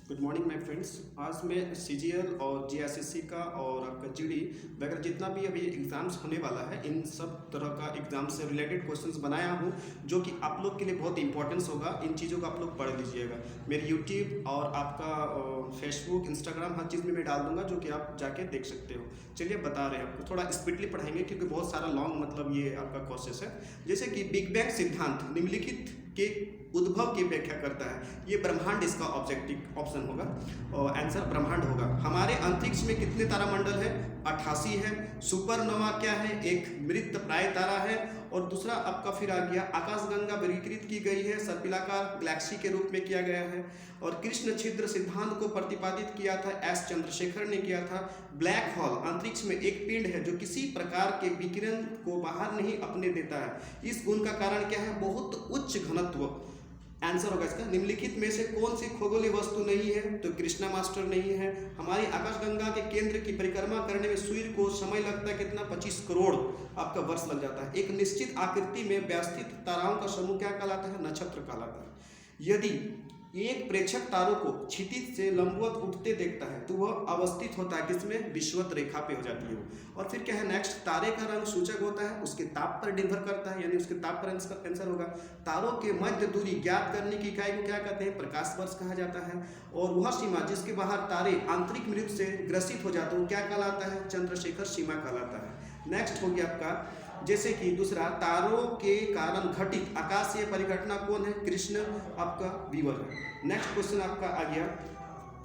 Good morning my friends. आज मैं CGL और जीएसएससी का और आपका जीडी वगैरह जितना भी अभी एग्ज़ाम्स होने वाला है इन सब तरह का एग्ज़ाम से रिलेटेड क्वेश्चंस बनाया हूं जो कि आप लोग के लिए बहुत इंपॉर्टेंस होगा। इन चीज़ों को आप लोग पढ़ लीजिएगा। मेरे यूट्यूब और आपका फेसबुक इंस्टाग्राम हर चीज़ में मैं डाल दूंगा जो कि आप जाके देख सकते हो। चलिए बता रहे हैं आपको, थोड़ा स्पीडली पढ़ाएंगे क्योंकि बहुत सारा लॉन्ग मतलब ये आपका प्रोसेस है। जैसे कि बिग बैंग सिद्धांत निम्नलिखित के उद्भव की व्याख्या करता है। ये ब्रह्मांड इसका ऑब्जेक्टिव ऑप्शन होगा और आंसर ब्रह्मांड होगा। हमारे अंतरिक्ष में कितने तारामंडल है? 88 है। सुपरनोवा क्या है? एक मृत प्राय तारा है। और दूसरा आपका फिर आ गया आकाशगंगा वर्गीकृत की गई है, सर्पिलाकार गैलेक्सी के रूप में किया गया है। और कृष्ण छिद्र सिद्धांत को प्रतिपादित किया था एस चंद्रशेखर ने किया था। ब्लैक होल अंतरिक्ष में एक पिंड है जो किसी प्रकार के विकिरण को बाहर नहीं अपने देता है। इस गुण का कारण क्या है? बहुत उच्च घनत्व। आंसर होगा इसका निम्नलिखित में से कौन सी खगोलीय वस्तु नहीं है? तो कृष्णा मास्टर नहीं है। हमारी आकाशगंगा के केंद्र की परिक्रमा करने में सूर्य को समय लगता है कितना? 25 करोड़ आपका वर्ष लग जाता है। एक निश्चित आकृति में व्यवस्थित ताराओं का समूह क्या कहलाता है? नक्षत्र कहलाता है। यदि एक प्रेक्षक तारों को क्षितिज से लंबवत उठते देखता है तो वह अवस्थित होता है किसमें? विषुवत रेखा पे हो जाती है वो। और फिर क्या है नेक्स्ट? तारे का रंग सूचक होता है, उसके ताप पर निर्भर करता है, यानी उसके ताप पर आंसर होगा। तारों के मध्य दूरी ज्ञात करने की इकाई को क्या कहते हैं? प्रकाश वर्ष कहा जाता है। और वह सीमा जिसके बाहर तारे आंतरिक मृत्यु से ग्रसित हो जाते हैं वो क्या कहलाता है? चंद्रशेखर सीमा कहलाता है। नेक्स्ट हो गया आपका जैसे कि दूसरा, तारों के कारण घटित आकाशीय परिघटना कौन है? कृष्ण आपका वीवर है। नेक्स्ट क्वेश्चन आपका आ गया,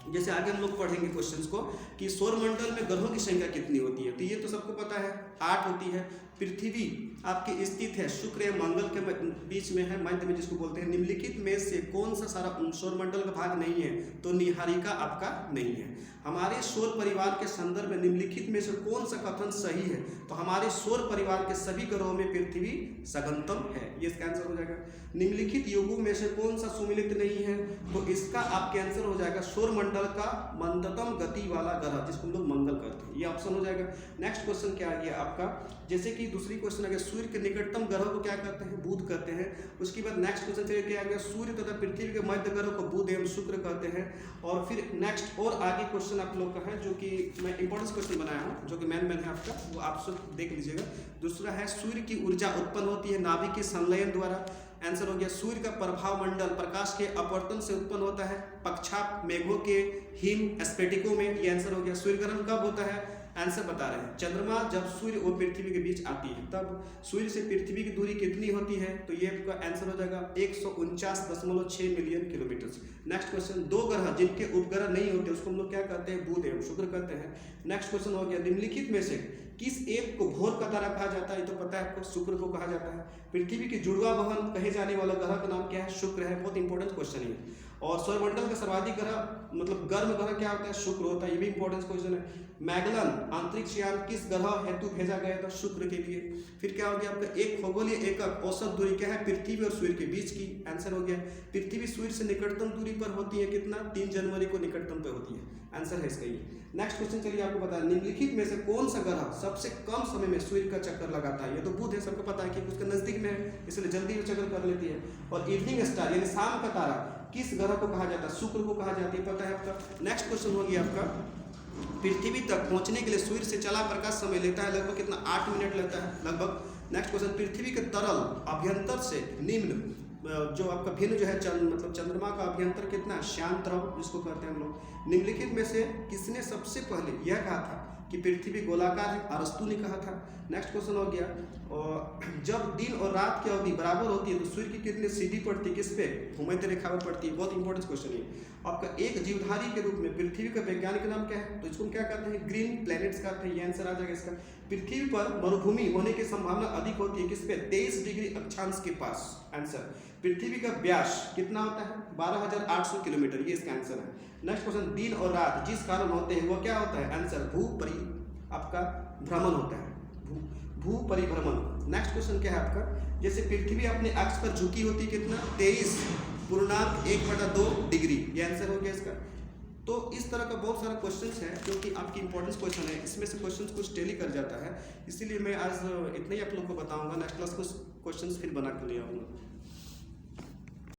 जैसे आगे हम लोग पढ़ेंगे क्वेश्चंस को कि सौरमंडल में ग्रहों की संख्या कितनी होती है? तो ये तो सबको पता है 8 होती है। पृथ्वी आपकी स्थित है शुक्र या मंगल के बीच में है, मध्य में जिसको बोलते हैं। निम्नलिखित में से कौन सा सारा सौरमंडल का भाग नहीं है? तो निहारिका आपका नहीं है। हमारे सौर परिवार के संदर्भ में निम्नलिखित में से कौन सा कथन सही है? तो हमारे सौर परिवार के सभी ग्रहों में पृथ्वी सघनतम है, ये इसका आंसर हो जाएगा। निम्नलिखित युगों में से कौन सा सुमिलित नहीं है? तो इसका आपके आंसर हो जाएगा सौरमंडल का मंदतम गति वाला ग्रह जिसको हम लोग मंगल कहते हैं, ये ऑप्शन हो जाएगा। नेक्स्ट क्वेश्चन क्या आ गया आपका, जैसे कि दूसरी क्वेश्चन आ गया सूर्य के निकटतम ग्रह को क्या कहते हैं? बुध कहते हैं। उसके बाद नेक्स्ट क्वेश्चन चलिए क्या आ गया, सूर्य तथा पृथ्वी के मध्य ग्रह को बुध एवं शुक्र कहते हैं। और फिर नेक्स्ट और आगे क्वेश्चन आप लोग का है जो कि मैं इंपॉर्टेंट क्वेश्चन बनाया हूँ जो कि मैन है आपका, वो आप सब देख लीजिएगा। दूसरा है सूर्य की ऊर्जा उत्पन्न होती है नाभिक के संलयन द्वारा। आंसर हो गया सूर्य का प्रभाव मंडल प्रकाश के अपवर्तन से उत्पन्न होता है पक्षाप मेघों के हिम स्फटिकों में, ये आंसर हो गया। सूर्यग्रहण कब होता है? आंसर बता रहे हैं चंद्रमा जब सूर्य और पृथ्वी के बीच आती है तब। सूर्य से पृथ्वी की दूरी कितनी होती है? तो ये आपका आंसर हो जाएगा 149.6 मिलियन किलोमीटर। नेक्स्ट क्वेश्चन, दो ग्रह जिनके उपग्रह नहीं होते उसको हम लोग क्या कहते हैं? बुध एवं शुक्र कहते हैं। नेक्स्ट क्वेश्चन हो गया निम्नलिखित में से किस एक को भोर का तारा कहा जाता है? ये तो पता है आपको, शुक्र को कहा जाता है। पृथ्वी की जुड़वा बहन कहे जाने वाला ग्रह का नाम क्या है? शुक्र है, बहुत इंपॉर्टेंट क्वेश्चन है। और सौरमंडल का सर्वाधिक ग्रह मतलब गर्म ग्रह क्या होता है? शुक्र होता है, ये भी इंपॉर्टेंट क्वेश्चन है। मैगलन अंतरिक्ष यान किस ग्रह हेतु भेजा गया था? शुक्र के लिए। फिर क्या हो गया आपका एक खगोलीय एकक औसत दूरी क्या है पृथ्वी और सूर्य के बीच की? आंसर हो गया पृथ्वी सूर्य से निकटतम दूरी पर होती है कितना? 3 जनवरी को निकटतम पर होती है, आंसर है इसका ये। नेक्स्ट क्वेश्चन चलिए आपको बता, निम्नलिखित में से कौन सा ग्रह सबसे कम समय में सूर्य का चक्कर लगाता है? ये तो बुध है, सबको पता है कि उसके नजदीक में है इसलिए जल्दी वो चक्कर कर लेती है। और इवनिंग स्टार यानी शाम का तारा किस ग्रह को कहा जाता है? शुक्र को कहा जाती है, पता है आपका। नेक्स्ट क्वेश्चन हो गया आपका, पृथ्वी तक पहुंचने के लिए सूर्य से चला प्रकाश समय लेता है लगभग कितना? 8 मिनट लेता है लगभग। नेक्स्ट क्वेश्चन, पृथ्वी के तरल अभ्यंतर से निम्न जो आपका भिन्न जो है मतलब चंद्रमा का अभ्यंतर कितना? शांत द्रव जिसको कहते हैं हम लोग। निम्नलिखित में से किसने सबसे पहले यह कहा था कि पृथ्वी गोलाकार है? अरस्तु ने कहा था। नेक्स्ट क्वेश्चन हो गया, और जब दिन और रात की अवधि बराबर होती है तो सूर्य की कितनी सीधी पड़ती है? किस पे? भूमध्य रेखा पर पड़ती है, बहुत इंपॉर्टेंट क्वेश्चन है आपका। एक जीवधारी के रूप में पृथ्वी का वैज्ञानिक नाम क्या है? तो इसको क्या कहते हैं? ग्रीन प्लैनेट्स कहते हैं, ये आंसर आ जाएगा इसका। पृथ्वी पर मरुभूमि होने की संभावना अधिक होती है किस पे? 23 डिग्री अक्षांश के पास, आंसर। पृथ्वी का व्यास कितना होता है? 12,800 किलोमीटर, ये इसका आंसर है। नेक्स्ट क्वेश्चन, दिन और रात जिस कारण होते हैं वो क्या होता है? आंसर आपका भ्रमण होता है, भू परिभ्रमण। नेक्स्ट क्वेश्चन क्या है आपका, जैसे पृथ्वी अपने अक्ष पर झुकी होती है कितना? 23.1/2 डिग्री, ये आंसर हो गया इसका। तो इस तरह का बहुत सारा क्वेश्चंस है जो कि आपकी इंपॉर्टेंस क्वेश्चन है, इसमें से क्वेश्चंस कुछ टेली कर जाता है, इसीलिए मैं आज इतना ही आप लोग को बताऊंगा। नेक्स्ट क्लास कुछ क्वेश्चंस फिर बना कर ले आऊँगा।